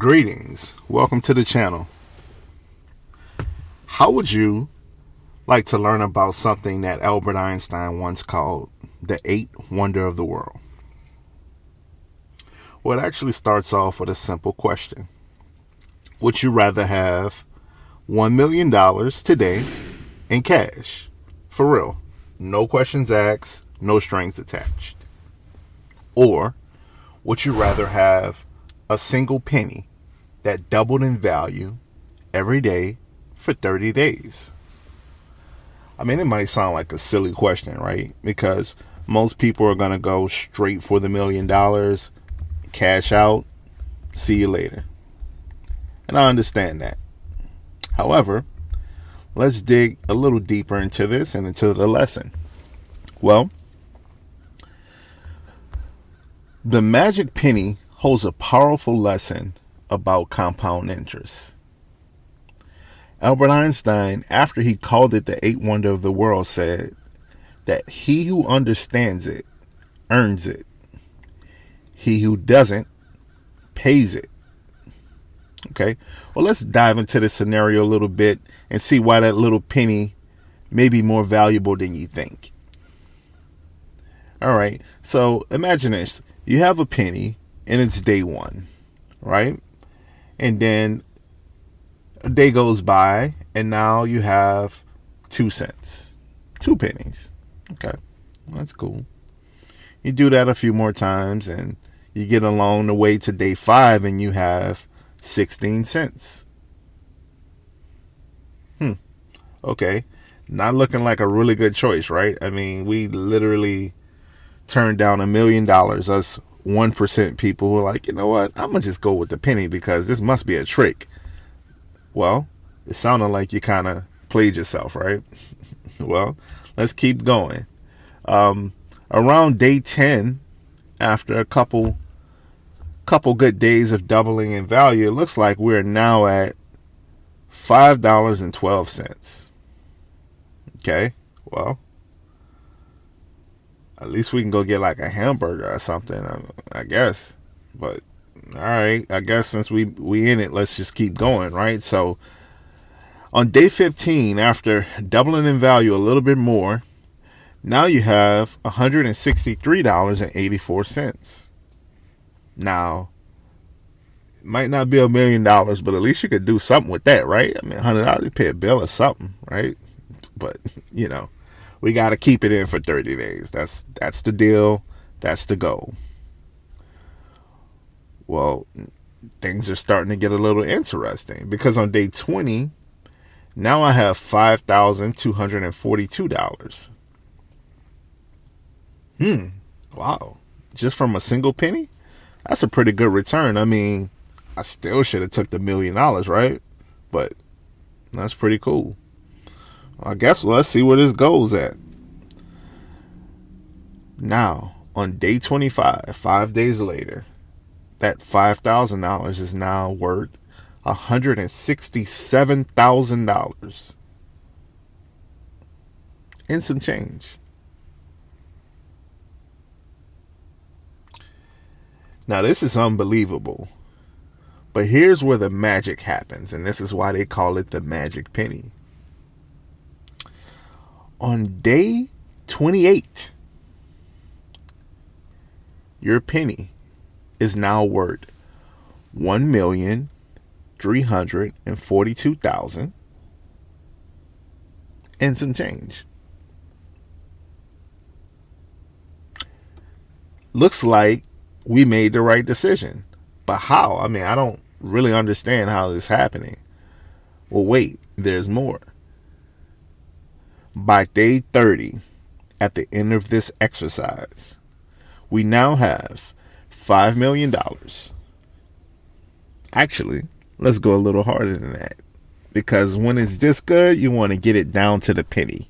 Greetings. Welcome to the channel. How would you like to learn about something that Albert Einstein once called the eighth wonder of the world? Well, it actually starts off with a simple question. Would you rather have $1 million today in cash? For real. No questions asked, no strings attached. Or would you rather have a single penny that doubled in value every day for 30 days? I mean, it might sound like a silly question, right? Because most people are going to go straight for the $1 million, cash out, see you later. And I understand that. However, let's dig a little deeper into this and into the lesson. Well, the magic penny holds a powerful lesson about compound interest. Albert Einstein, after he called it the eighth wonder of the world, said that he who understands it earns it. He who doesn't pays it. Okay, well, let's dive into the scenario a little bit and see why that little penny may be more valuable than you think. All right, so imagine this. You have a penny and it's day one, right? And then a day goes by and now you have 2 cents, 2 pennies. Okay, that's cool. You do that a few more times and you get along the way to day 5 and you have 16 cents. Okay, not looking like a really good choice, right? I mean, we literally turned down $1 million. Us 1% people who are like, you know what? I'm gonna just go with the penny because this must be a trick. Well, it sounded like you kind of played yourself, right? Well, let's keep going. Around day 10, after a couple good days of doubling in value, it looks like we're now at $5.12. Okay, well, at least we can go get like a hamburger or something, I guess. But all right, I guess since we in it, let's just keep going, right? So on day 15, after doubling in value a little bit more, now you have $163.84. Now, it might not be $1 million, but at least you could do something with that, right? I mean, $100, you pay a bill or something, right? But, you know, we got to keep it in for 30 days. That's the deal. That's the goal. Well, things are starting to get a little interesting because on day 20, now I have $5,242. Wow. Just from a single penny? That's a pretty good return. I mean, I still should have took the $1 million, right? But that's pretty cool. I guess let's see where this goes at. Now, on day 25, 5 days later, that $5,000 is now worth $167,000 and some change. Now, this is unbelievable. But here's where the magic happens, and this is why they call it the magic penny. On day 28, your penny is now worth $1,342,000 and some change. Looks like we made the right decision. But how? I mean, I don't really understand how this is happening. Well, wait, there's more. By day 30, at the end of this exercise, we now have $5 million. Actually, let's go a little harder than that. Because when it's this good, you want to get it down to the penny.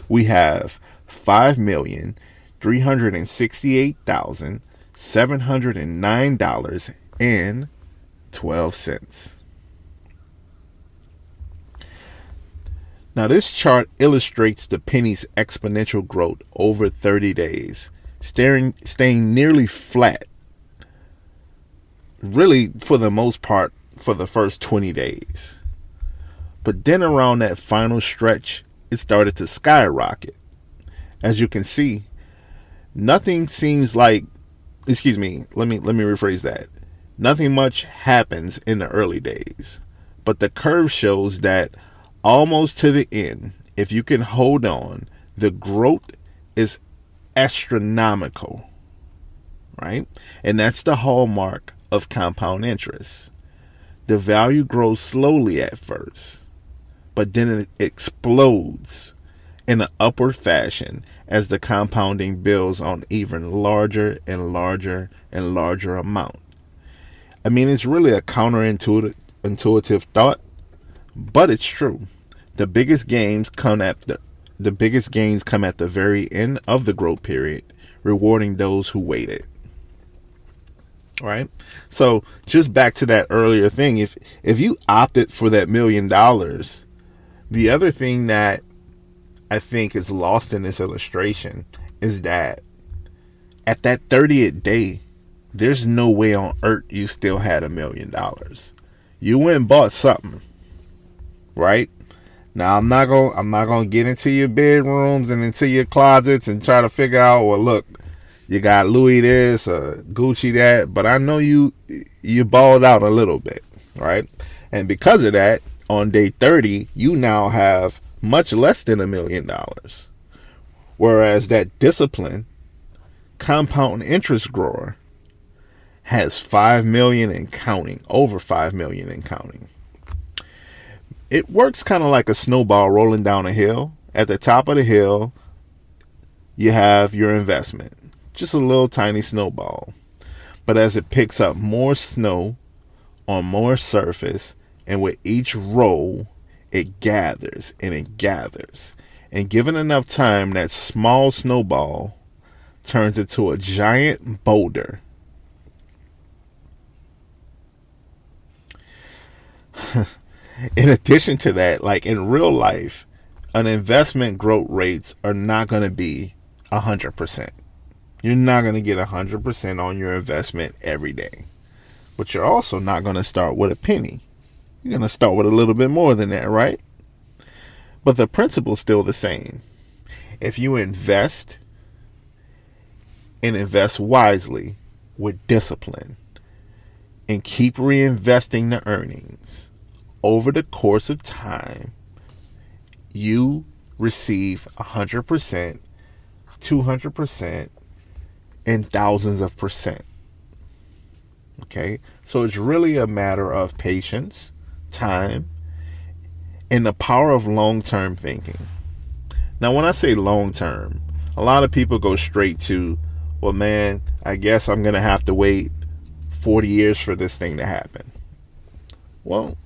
We have $5,368,709.12. Now, this chart illustrates the penny's exponential growth over 30 days, staying nearly flat really, for the most part, for the first 20 days. But then around that final stretch, it started to skyrocket. As you can see, nothing seems like, excuse me, let me rephrase that. Nothing much happens in the early days, but the curve shows that almost to the end, if you can hold on, the growth is astronomical, right? And that's the hallmark of compound interest. The value grows slowly at first, but then it explodes in an upward fashion as the compounding builds on even larger and larger and larger amount. I mean, it's really a counterintuitive thought, but it's true. The biggest gains come at the very end of the growth period, rewarding those who waited. Right? So just back to that earlier thing, if you opted for that $1 million, the other thing that I think is lost in this illustration is that at that 30th day, there's no way on earth you still had $1 million. You went and bought something, right? Now I'm not gonna get into your bedrooms and into your closets and try to figure out, well, look, you got Louis this or Gucci that, but I know you balled out a little bit, right? And because of that, on day 30, you now have much less than $1 million. Whereas that discipline, compound interest grower, has 5 million and counting, over 5 million and counting. It works kind of like a snowball rolling down a hill. At the top of the hill, you have your investment, just a little tiny snowball. But as it picks up more snow on more surface, and with each roll, it gathers and it gathers. And given enough time, that small snowball turns into a giant boulder. In addition to that, like in real life, an investment growth rates are not going to be 100%. You're not going to get 100% on your investment every day. But you're also not going to start with a penny. You're going to start with a little bit more than that, right? But the principle's still the same. If you invest and invest wisely with discipline and keep reinvesting the earnings over the course of time, you receive 100%, 200%, and thousands of percent. Okay? So it's really a matter of patience, time, and the power of long-term thinking. Now, when I say long-term, a lot of people go straight to, well, man, I guess I'm going to have to wait 40 years for this thing to happen. Well,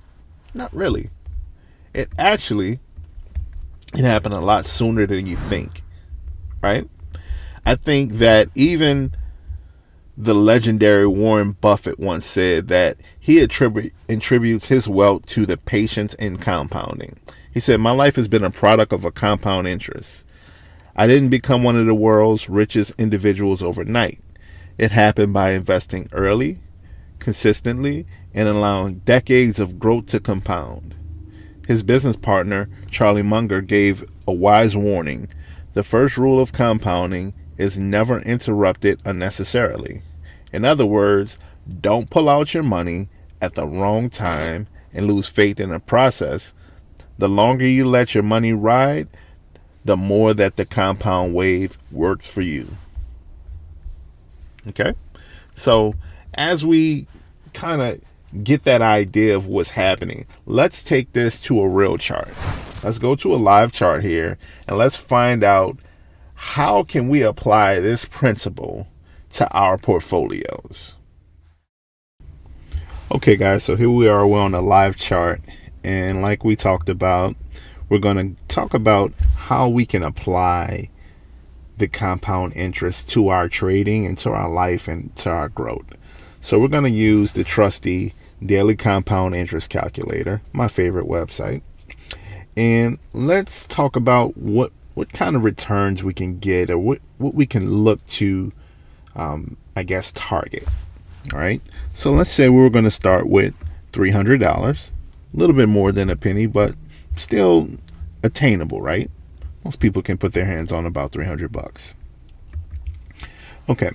not really. It happened a lot sooner than you think, right? I think that even the legendary Warren Buffett once said that he attributes his wealth to the patience in compounding. He said, "My life has been a product of a compound interest. I didn't become one of the world's richest individuals overnight. It happened by investing early, consistently, and allowing decades of growth to compound." His business partner, Charlie Munger, gave a wise warning. The first rule of compounding is never interrupted unnecessarily. In other words, don't pull out your money at the wrong time and lose faith in the process. The longer you let your money ride, the more that the compound wave works for you. Okay? So as we kind of get that idea of what's happening, let's take this to a real chart. Let's go to a live chart here and let's find out how can we apply this principle to our portfolios. Okay, guys, so here we are. We're on a live chart, and like we talked about, we're going to talk about how we can apply the compound interest to our trading and to our life and to our growth. So we're going to use the trusty Daily Compound Interest Calculator, my favorite website. And let's talk about what kind of returns we can get, or what we can look to, target. All right. So let's say we were going to start with $300, a little bit more than a penny, but still attainable, right? Most people can put their hands on about $300. Okay.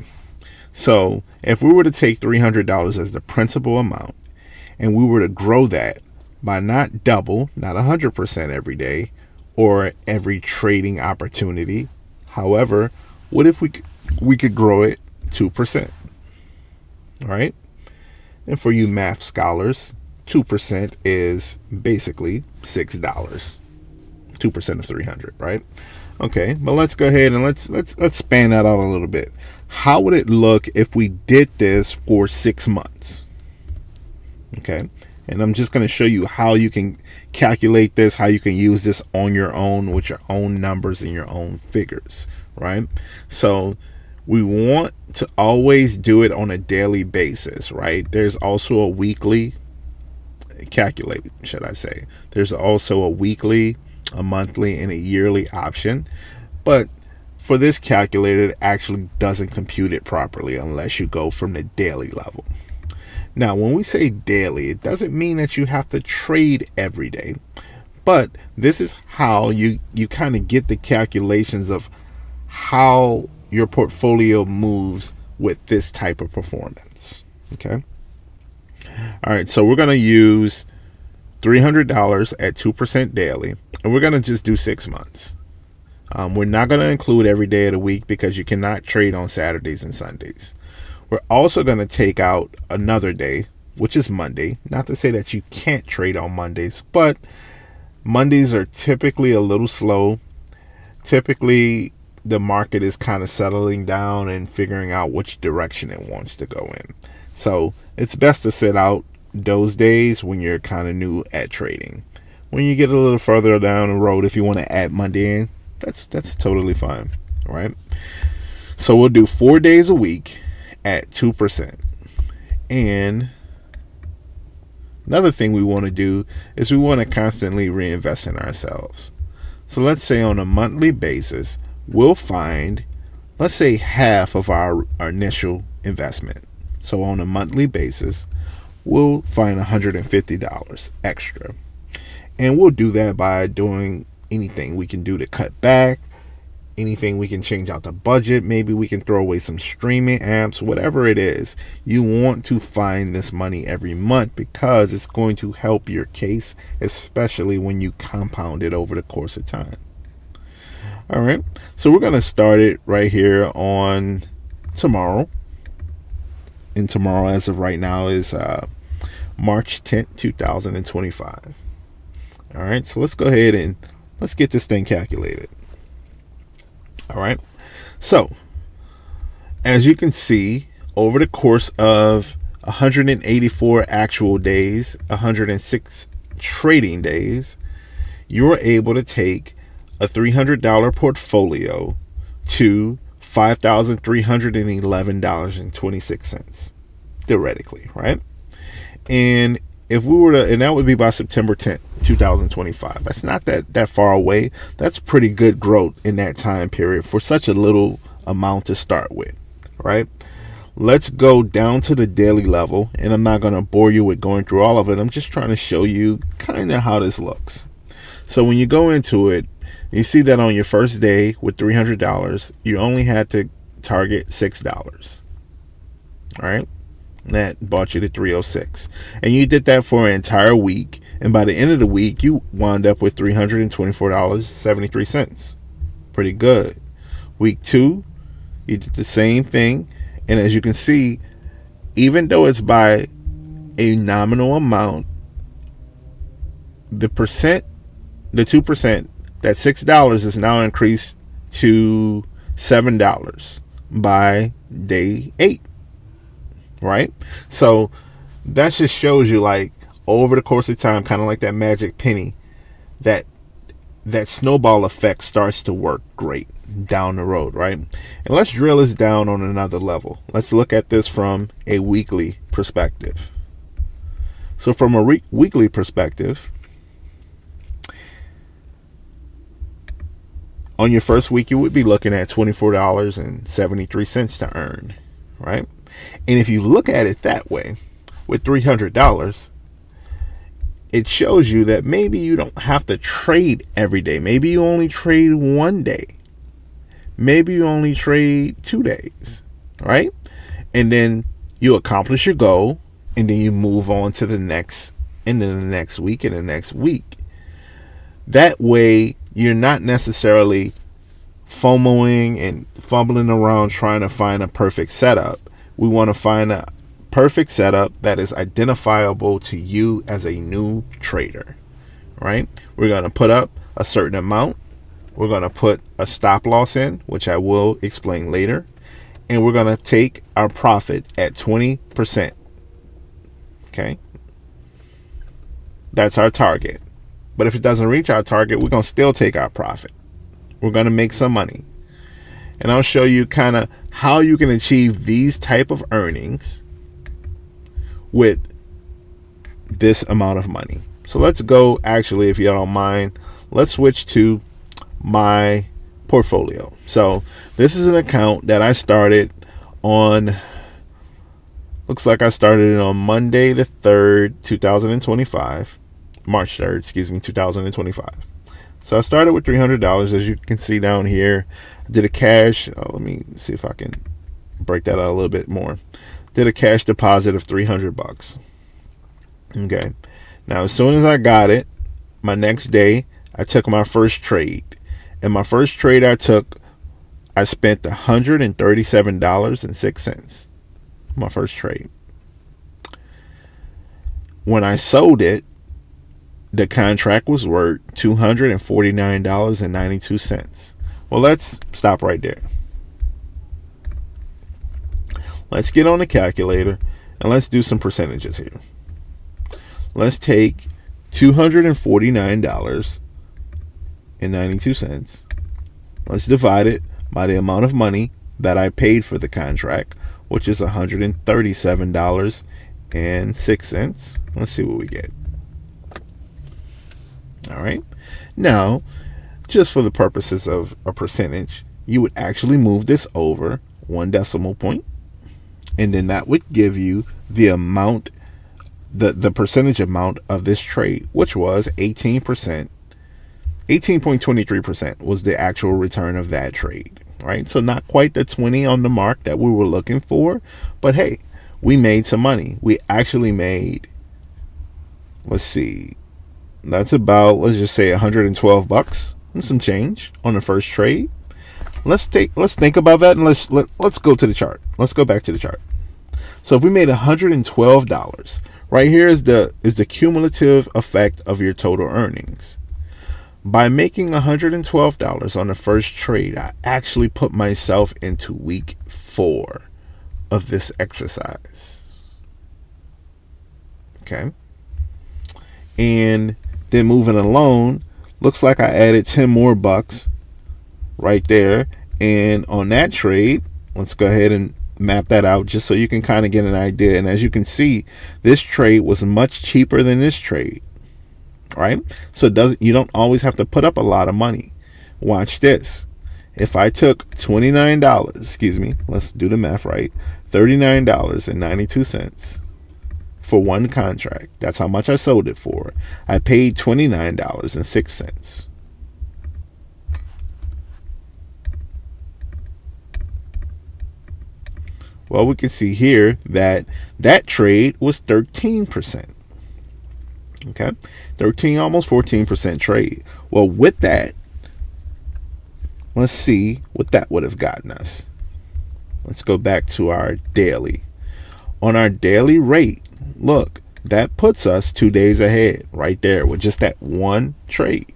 So if we were to take $300 as the principal amount and we were to grow that by not double, not 100% every day or every trading opportunity, however, what if we could grow it 2%? All right. And for you math scholars, 2% is basically $6. 2% of 300, right? Okay, but let's go ahead and let's span that out a little bit. How would it look if we did this for 6 months? Okay, and I'm just going to show you how you can calculate this, how you can use this on your own with your own numbers and your own figures, right? So we want to always do it on a daily basis, right? There's also a weekly calculate, should I say. There's also a weekly, a monthly, and a yearly option. But for this calculator, it actually doesn't compute it properly unless you go from the daily level. Now, when we say daily, it doesn't mean that you have to trade every day. But this is how you kind of get the calculations of how your portfolio moves with this type of performance. Okay. All right. So we're going to use $300 at 2% daily, and we're going to just do 6 months. We're not going to include every day of the week because you cannot trade on Saturdays and Sundays. We're also going to take out another day, which is Monday. Not to say that you can't trade on Mondays, but Mondays are typically a little slow. Typically, the market is kind of settling down and figuring out which direction it wants to go in. So it's best to sit out those days when you're kind of new at trading. When you get a little further down the road, if you want to add Monday in, that's totally fine. All right. So we'll do 4 days a week at 2%. And another thing we want to do is we want to constantly reinvest in ourselves. So let's say on a monthly basis, we'll find, let's say, half of our initial investment. So on a monthly basis, we'll find $150 extra. And we'll do that by doing anything we can do to cut back, anything we can change out the budget. Maybe we can throw away some streaming apps, whatever it is. You want to find this money every month because it's going to help your case, especially when you compound it over the course of time. All right. So we're going to start it right here on tomorrow. And tomorrow, as of right now, is March 10th, 2025. All right. So let's go ahead and let's get this thing calculated. All right. So as you can see, over the course of 184 actual days, 106 trading days, you're able to take a $300 portfolio to $5,311.26 theoretically, right? And if we were to, and that would be by September 10th, 2025. That's not that far away. That's pretty good growth in that time period for such a little amount to start with, right? Let's go down to the daily level, and I'm not going to bore you with going through all of it. I'm just trying to show you kind of how this looks. So when you go into it, you see that on your first day with $300, you only had to target $6. All right. That bought you to 306. And you did that for an entire week. And by the end of the week, you wound up with $324.73. Pretty good. Week 2, you did the same thing. And as you can see, even though it's by a nominal amount, the 2%, that $6 is now increased to $7 by day 8. Right? So that just shows you, like, over the course of time, kind of like that magic penny, that snowball effect starts to work great down the road, right? And let's drill this down on another level. Let's look at this from a weekly perspective. So from a weekly perspective, on your first week, you would be looking at $24.73 to earn, right? And if you look at it that way, with $300, it shows you that maybe you don't have to trade every day. Maybe you only trade one day. Maybe you only trade 2 days, right? And then you accomplish your goal, and then you move on to the next, and then the next week, and the next week. That way, you're not necessarily FOMOing and fumbling around trying to find a perfect setup. We want to find a perfect setup that is identifiable to you as a new trader, right? We're going to put up a certain amount. We're going to put a stop loss in, which I will explain later. And we're going to take our profit at 20%. Okay? That's our target. But if it doesn't reach our target, we're going to still take our profit. We're going to make some money. And I'll show you kind of how you can achieve these type of earnings with this amount of money. So let's go, actually, if you don't mind, let's switch to my portfolio. So this is an account that I started on, looks like I started it on Monday the 3rd, 2025, March 3rd, 2025. So I started with $300, as you can see down here. I did a cash, let me see if I can break that out a little bit more. Did a cash deposit of $300. Okay. Now, as soon as I got it, my next day, I took my first trade. And my first trade I spent $137.06. My first trade. When I sold it, the contract was worth $249.92. Well, let's stop right there. Let's get on the calculator and let's do some percentages here. Let's take $249.92. Let's divide it by the amount of money that I paid for the contract, which is $137.06. Let's see what we get. All right. Now, just for the purposes of a percentage, you would actually move this over 1 decimal point, and then that would give you the amount, the percentage amount of this trade, which was 18%. 18.23% was the actual return of that trade, right? So not quite the 20 on the mark that we were looking for, but hey, we made some money. We actually made, let's see, that's about, let's just say $112 and some change on the first trade. Let's think about that, and let's go to the chart. Let's go back to the chart. So if we made $112, right here is the cumulative effect of your total earnings. By making $112 on the first trade, I actually put myself into week 4 of this exercise. Okay. And then moving along, looks like I added 10 more bucks right there. And on that trade, let's go ahead and map that out just so you can kind of get an idea. And as you can see, this trade was much cheaper than this trade. Right? So you don't always have to put up a lot of money. Watch this. If I took $29, let's do the math right, $39.92 for one contract. That's how much I sold it for. I paid $29.06. Well, we can see here that trade was 13%. Okay, 13, almost 14% trade. Well, with that, let's see what that would have gotten us. Let's go back to our daily. On our daily rate, look, that puts us 2 days ahead right there with just that one trade.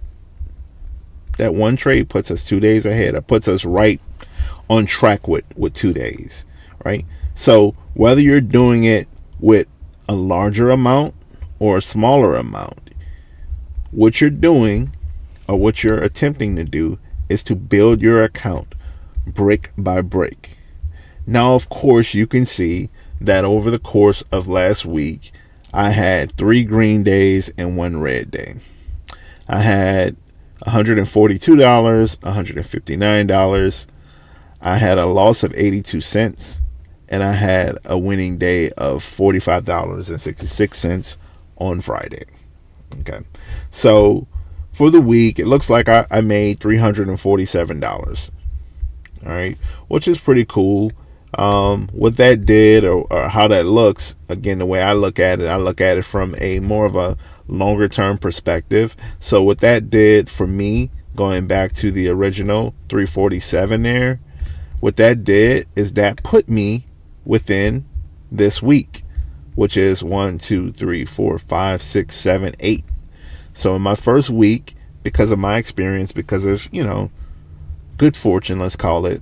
That one trade puts us 2 days ahead. It puts us right on track with 2 days, right? So whether you're doing it with a larger amount or a smaller amount, what you're doing or what you're attempting to do is to build your account brick by brick. Now, of course, you can see that over the course of last week, I had 3 green days and 1 red day. I had $142, $159. I had a loss of 82 cents, and I had a winning day of $45.66 on Friday. Okay. So for the week, it looks like I made $347. All right. Which is pretty cool. What that did, or how that looks, again, the way I look at it from a more of a longer term perspective. So what that did for me, going back to the original 347 there, what that did is that put me within this week, which is 1, 2, 3, 4, 5, 6, 7, 8. So in my first week, because of my experience, because of, good fortune, let's call it,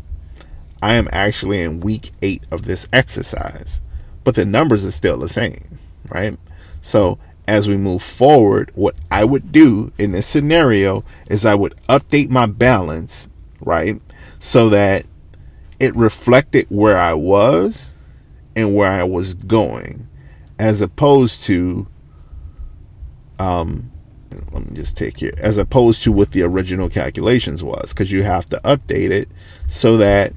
I am actually in week 8 of this exercise, but the numbers are still the same, right? So as we move forward, what I would do in this scenario is I would update my balance, right? So that it reflected where I was and where I was going, as opposed to, let me just take here, as opposed to what the original calculations was, because you have to update it so that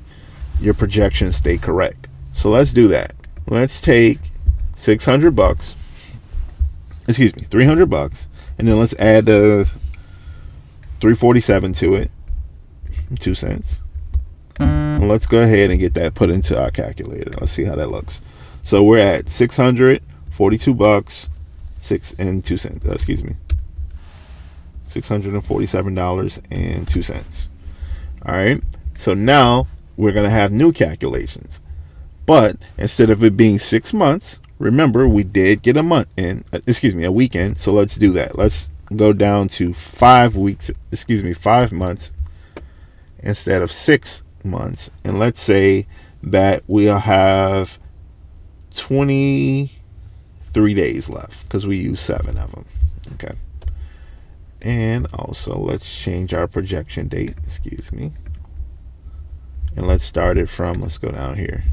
your projections stay correct. So let's do that. Let's take $600, $300, and then let's add the 347 to it, 2 cents. And let's go ahead and get that put into our calculator. Let's see how that looks. So we're at $642, 6 and 2 cents. $647.02. All right. So now we're going to have new calculations. But instead of it being 6 months, remember we did get a weekend. So let's do that. Let's go down to 5 months instead of 6 months. And let's say that we'll have 23 days left because we use 7 of them. Okay. And also let's change our projection date. And let's start it from, let's go down here.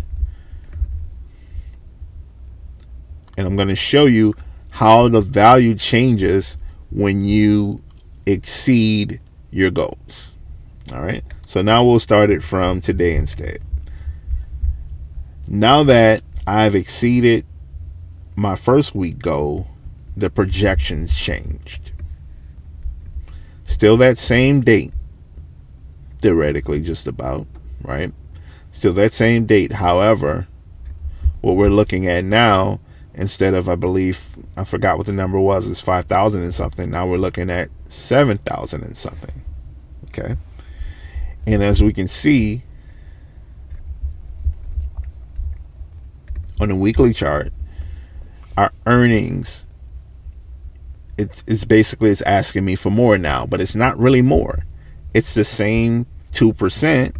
And I'm going to show you how the value changes when you exceed your goals. All right. So now we'll start it from today instead. Now that I've exceeded my first week goal, the projections changed. Still that same date, theoretically, just about, right? Still that same date. However, what we're looking at now, instead of, I forgot what the number was, it's 5,000 and something. Now we're looking at 7,000 and something. Okay. And as we can see on the weekly chart, our earnings, it's basically, it's asking me for more now, but it's not really more. It's the same 2%.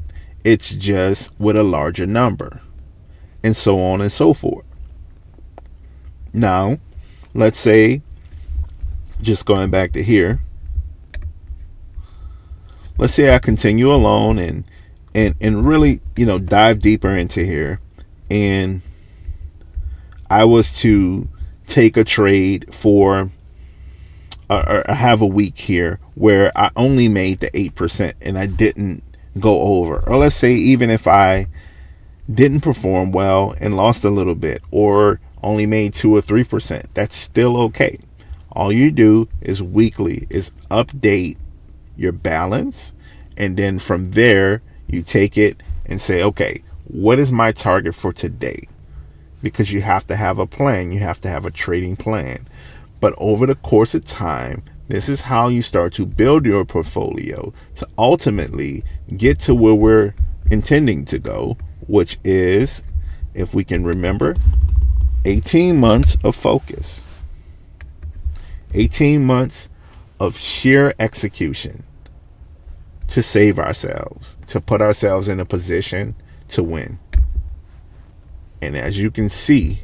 It's just with a larger number, and so on and so forth. Now, let's say, just going back to here, let's say I continue along and really, dive deeper into here, and I was to take a trade for, or have a week here where I only made the 8% and I didn't go over. Or let's say even if I didn't perform well and lost a little bit, or only made 2 or 3%, that's still okay. All you do is weekly is update your balance, and then from there you take it and say, okay, what is my target for today? Because you have to have a plan. You have to have a trading plan. But over the course of time, this is how you start to build your portfolio to ultimately get to where we're intending to go, which is, if we can remember, 18 months of focus, 18 months of sheer execution to save ourselves, to put ourselves in a position to win. And as you can see,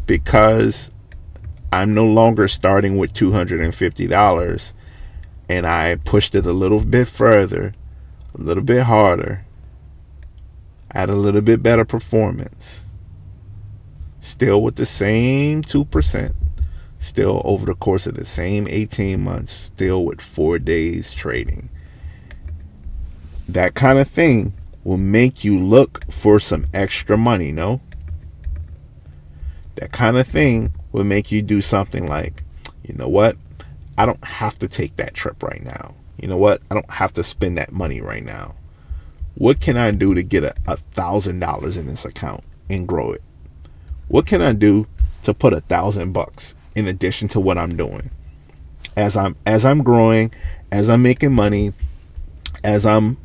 because I'm no longer starting with $250 and I pushed it a little bit further, a little bit harder, I had a little bit better performance, still with the same 2%, still over the course of the same 18 months, still with 4 days trading. That kind of thing will make you look for some extra money, no? That kind of thing will make you do something like, you know what? I don't have to take that trip right now. You know what? I don't have to spend that money right now. What can I do to get $1,000 in this account and grow it? What can I do to put $1,000 in addition to what I'm doing? As I'm growing, as I'm making money, as I'm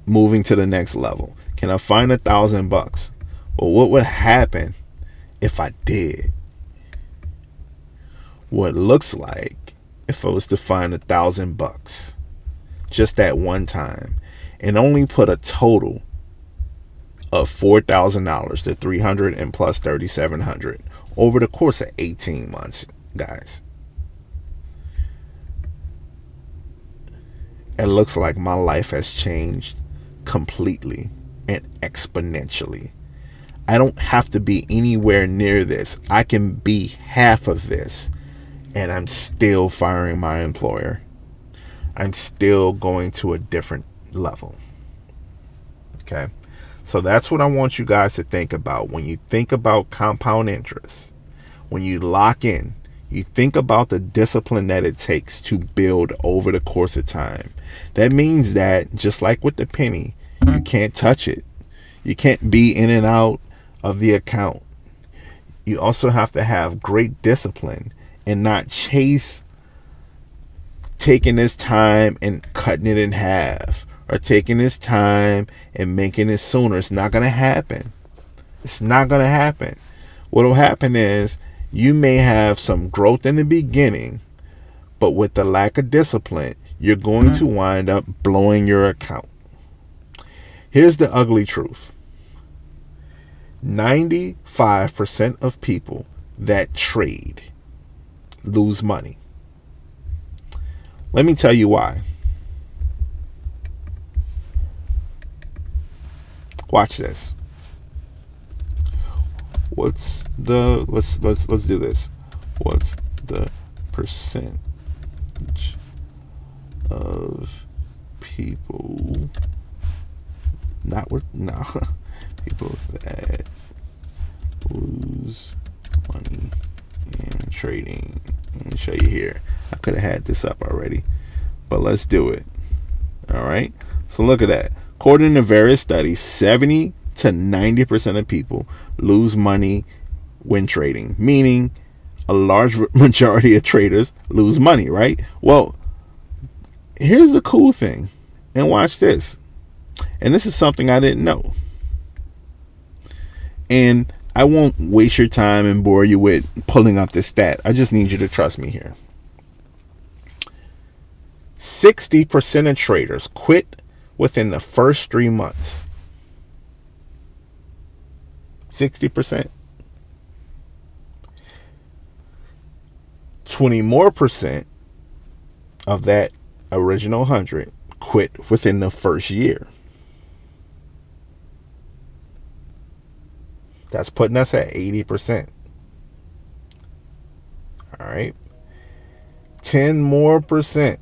moving to the next level, can I find $1,000? Well, what would happen if I did? What it looks like if I was to find $1,000 just that one time and only put a total of $4,000 to $300 and plus $3,700 over the course of 18 months, guys. It looks like my life has changed completely and exponentially. I don't have to be anywhere near this. I can be half of this, and I'm still firing my employer. I'm still going to a different level. Okay? So that's what I want you guys to think about. When you think about compound interest, when you lock in, you think about the discipline that it takes to build over the course of time. That means that, just like with the penny, you can't touch it. You can't be in and out of the account. You also have to have great discipline and not chase taking this time and cutting it in half, or taking this time and making it sooner. It's not going to happen. It's not going to happen. What will happen is you may have some growth in the beginning, but with the lack of discipline, you're going to wind up blowing your account. Here's the ugly truth. 95% of people that trade lose money. Let me tell you why. Watch this. Let's do this. What's the percentage of people people that lose money in trading? Let me show you here. I could have had this up already, but let's do it. All right. So look at that. According to various studies, 70 to 90% of people lose money when trading, meaning a large majority of traders lose money, right? Well, here's the cool thing, and watch this. And this is something I didn't know. And I won't waste your time and bore you with pulling up this stat. I just need you to trust me here. 60% of traders quit within the first 3 months. 60%. 20 more percent of that original 100 quit within the first year. That's putting us at 80%. All right. 10 more percent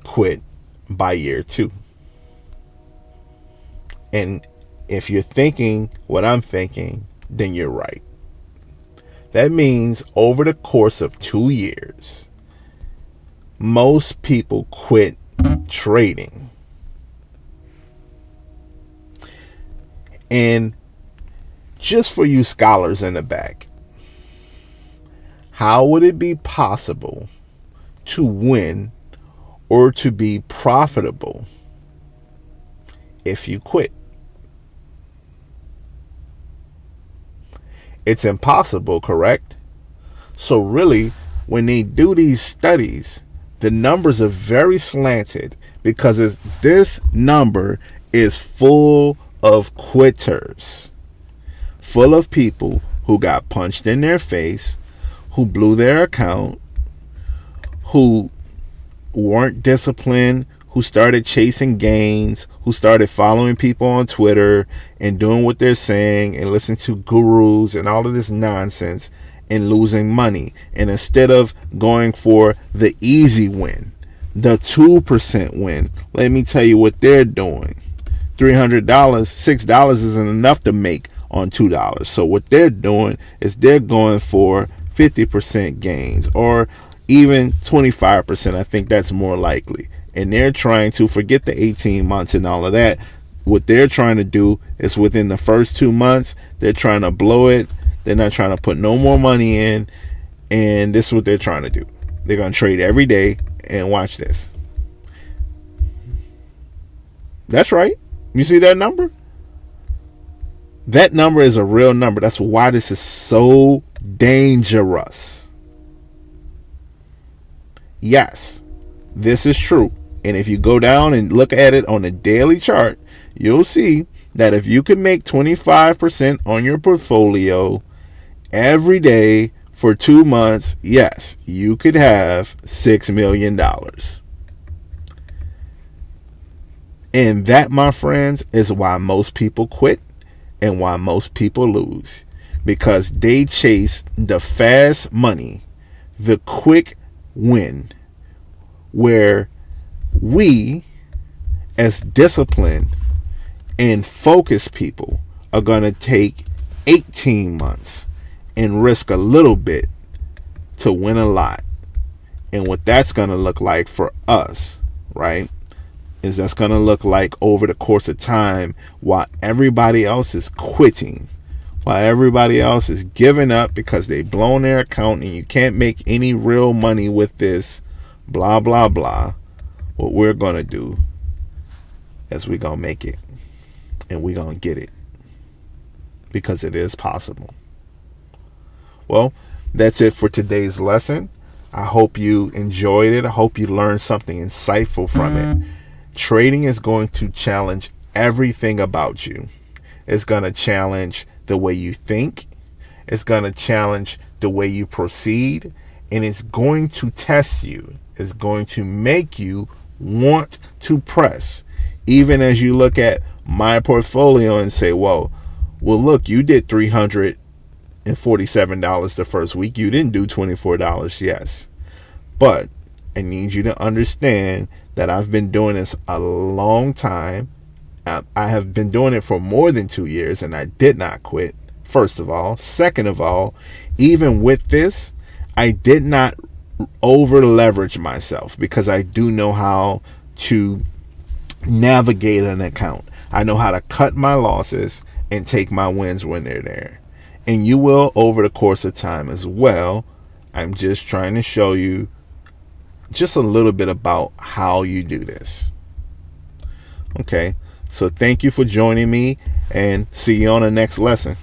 quit by year 2. And if you're thinking what I'm thinking, then you're right. That means over the course of 2 years, most people quit trading. And just for you scholars in the back, how would it be possible to win or to be profitable if you quit? It's impossible, correct? So really, when they do these studies, the numbers are very slanted because this number is full of quitters, full of people who got punched in their face, who blew their account, who weren't disciplined, who started chasing gains, who started following people on Twitter and doing what they're saying and listening to gurus and all of this nonsense and losing money. And instead of going for the easy win, the 2% win, let me tell you what they're doing. $300, $6 isn't enough to make on $2. So what they're doing is they're going for 50% gains, or even 25%. I think that's more likely. And they're trying to forget the 18 months and all of that. What they're trying to do is within the first 2 months, they're trying to blow it. They're not trying to put no more money in. And this is what they're trying to do. They're going to trade every day. And watch this. That's right. You see that number? That number is a real number. That's why this is so dangerous. Yes, this is true. And if you go down and look at it on a daily chart, you'll see that if you can make 25% on your portfolio every day for 2 months, yes, you could have $6 million. And that, my friends, is why most people quit and why most people lose. Because they chase the fast money, the quick win, where we, as disciplined and focused people, are going to take 18 months and risk a little bit to win a lot. And what that's going to look like for us, right, is that's going to look like over the course of time, while everybody else is quitting, while everybody else is giving up because they've blown their account and you can't make any real money with this, blah, blah, blah. What we're going to do is we're going to make it, and we're going to get it, because it is possible. Well, that's it for today's lesson. I hope you enjoyed it. I hope you learned something insightful from it. Trading is going to challenge everything about you. It's going to challenge the way you think. It's going to challenge the way you proceed. And it's going to test you. It's going to make you want to press. Even as you look at my portfolio and say, well, look, you did $347 the first week. You didn't do $24. Yes. But I need you to understand that I've been doing this a long time. I have been doing it for more than 2 years, and I did not quit, first of all. Second of all, even with this, I did not over leverage myself, because I do know how to navigate an account. I know how to cut my losses and take my wins when they're there. And you will over the course of time as well. I'm just trying to show you just a little bit about how you do this. Okay, so thank you for joining me, and see you on the next lesson.